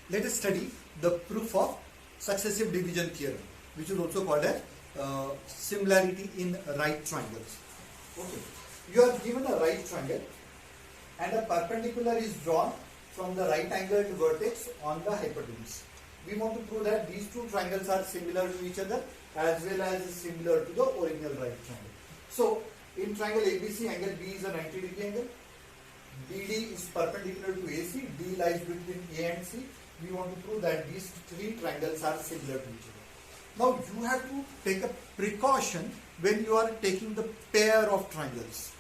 let us study the proof of successive division theorem, which is also called as similarity in right triangles. Okay, you are given a right triangle and a perpendicular is drawn from the right angled vertex on the hypotenuse. We want to prove that these two triangles are similar to each other as well as similar to the original right triangle. So, in triangle ABC, angle B is a 90-degree angle. BD is perpendicular to AC. D lies between A and C. We want to prove that these three triangles are similar to each other. Now, you have to take a precaution when you are taking the pair of triangles.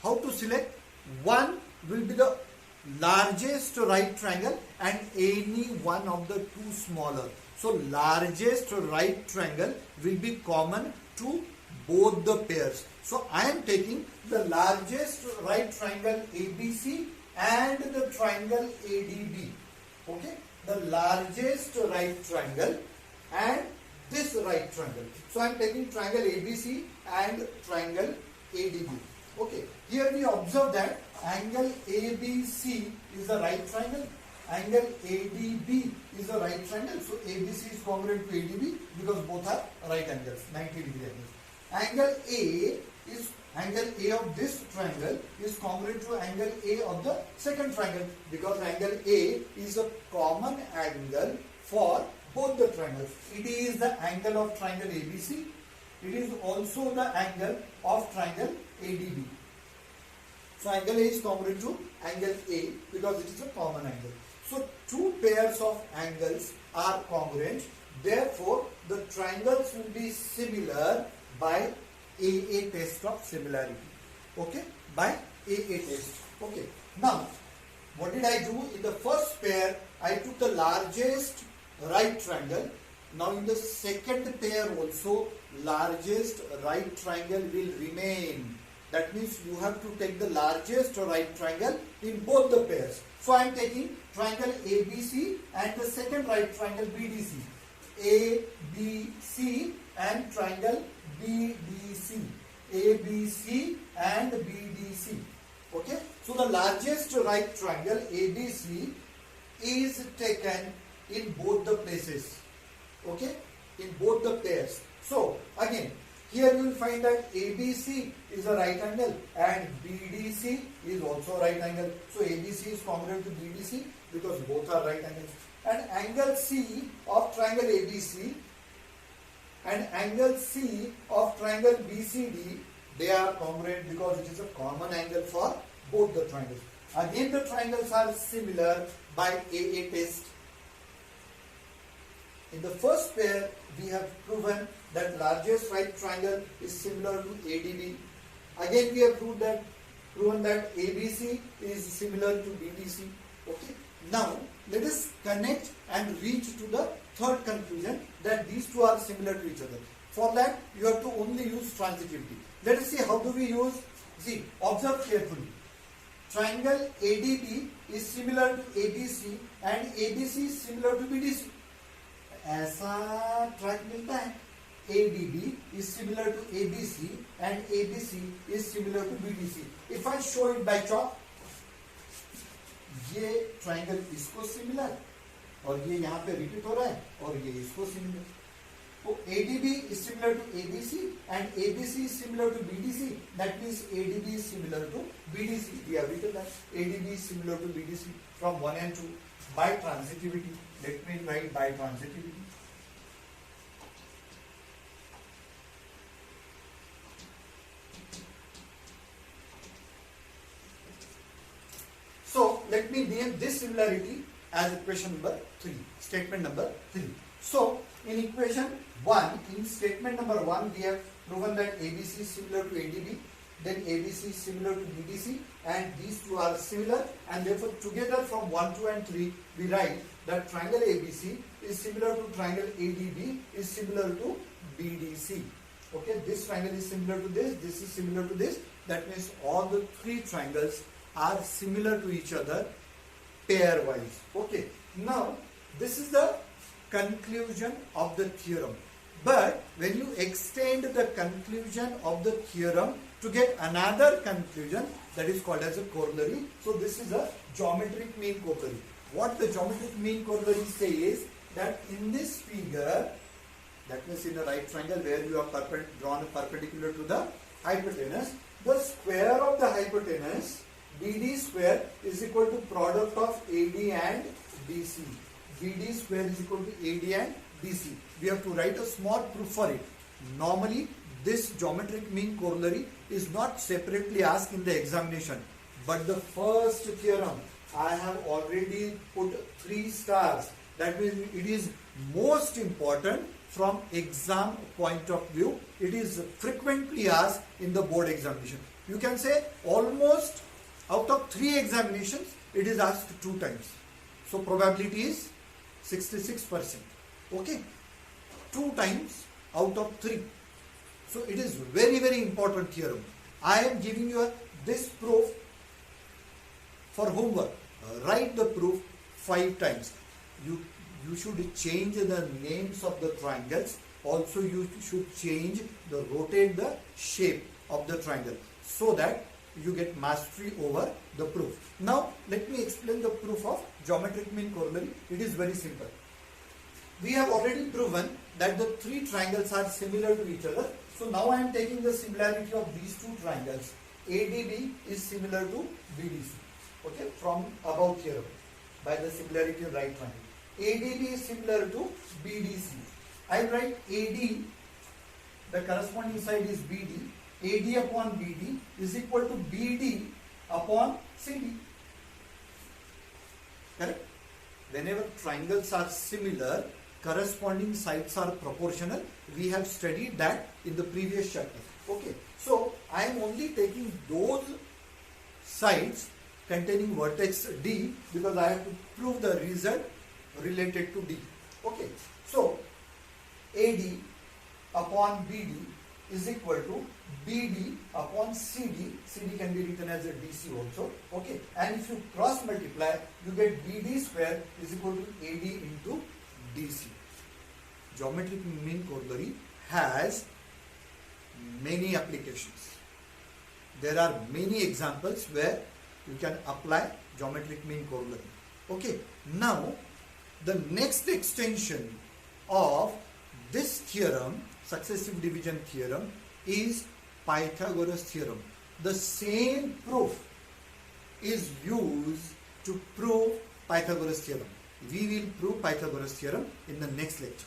How to select? One will be the largest right triangle and any one of the two smaller. So, largest right triangle will be common to both the pairs. So, I am taking the largest right triangle ABC and the triangle ADB. Okay, the largest right triangle and this right triangle. So, I am taking triangle ABC and triangle ADB. Okay, here we observe that angle ABC is the right triangle, angle ADB is the right triangle. So, ABC is congruent to ADB because both are right angles, 90-degree angles. Angle A of this triangle is congruent to angle A of the second triangle because angle A is a common angle for both the triangles. It is the angle of triangle ABC. It is also the angle of triangle ADB. So, angle A is congruent to angle A because it is a common angle. So, two pairs of angles are congruent. Therefore, the triangles will be similar by AA test of similarity. Okay, by AA test. Okay, now what did I do? In the first pair, I took the largest right triangle. Now in the second pair also, largest right triangle will remain. That means you have to take the largest right triangle in both the pairs. So I am taking triangle ABC and the second right triangle BDC. ABC and triangle BDC. ABC and BDC. Okay. So the largest right triangle ABC is taken in both the places. Okay. In both the pairs. So again, here you will find that ABC is a right angle and BDC is also a right angle. So ABC is congruent to BDC because both are right angles. And angle C of triangle ABC and angle C of triangle BCD, they are congruent because it is a common angle for both the triangles. Again, the triangles are similar by AA test. In the first pair, we have proven that largest right triangle is similar to ADB. Again, we have proven that ABC is similar to BDC. Okay. Now, let us connect and reach to the third conclusion that these two are similar to each other. For that, you have to only use transitivity. Let us see how do we use. See, observe carefully. Triangle ADB is similar to ABC and ABC is similar to BDC. ऐसा track मिलता है. ADB is similar to ABC and ABC is similar to BDC. If I show it by chalk, ये triangle इसको similar और ये यहाँ पे repeat हो रहा है और ये इसको सिमिलर. तो ADB is similar to ABC and ABC is similar to BDC. That means ADB is similar to BDC. We have written that ADB is similar to BDC from 1 and 2 by transitivity. Let me write by transitivity. So, let me name this similarity as equation number 3, statement number 3. So, in equation 1, in statement number 1, we have proven that ABC is similar to ADB, then ABC is similar to BDC, and these two are similar, and therefore together from 1, 2 and 3, we write that triangle ABC is similar to triangle ADB is similar to BDC. Okay, this triangle is similar to this is similar to this. That means all the three triangles are similar to each other pair-wise. Okay, now this is the conclusion of the theorem. But when you extend the conclusion of the theorem to get another conclusion, that is called as a corollary. So this is a geometric mean corollary. what the geometric mean corollary says, that in this figure, that means in a right triangle where you have drawn perpendicular to the hypotenuse, the square of the hypotenuse BD square is equal to product of AD and DC. BD square is equal to AD and DC. We have to write a small proof for it. Normally, this geometric mean corollary is not separately asked in the examination, but the first theorem I have already put 3 stars. That means it is most important from exam point of view. It is frequently asked in the board examination. You can say almost out of 3 examinations, it is asked 2 times. So probability is 66%. Okay, 2 times out of 3. So it is very, very important theorem. I am giving you this proof for homework. Write the proof 5 times. You should change the names of the triangles. Also you should rotate the shape of the triangle, so that you get mastery over the proof. Now let me explain the proof of geometric mean corollary. It is very simple. We have already proven that the 3 triangles are similar to each other. So now I am taking the similarity of these 2 triangles. ADB is similar to BDC. Okay, from above theorem, by the similarity of right triangle. ADB is similar to BDC. I write AD, the corresponding side is BD. AD upon BD is equal to BD upon CD. Correct? Whenever triangles are similar, corresponding sides are proportional. We have studied that in the previous chapter. Okay, so I am only taking those sides containing vertex D, because I have to prove the result related to D. Okay, so AD upon BD is equal to BD upon CD. CD can be written as a DC also. Okay, and if you cross multiply, you get BD square is equal to AD into DC. Geometric mean corollary has many applications. There are many examples where you can apply geometric mean corollary. Okay, now the next extension of this theorem, successive division theorem, is Pythagoras theorem. The same proof is used to prove Pythagoras theorem. We will prove Pythagoras theorem in the next lecture.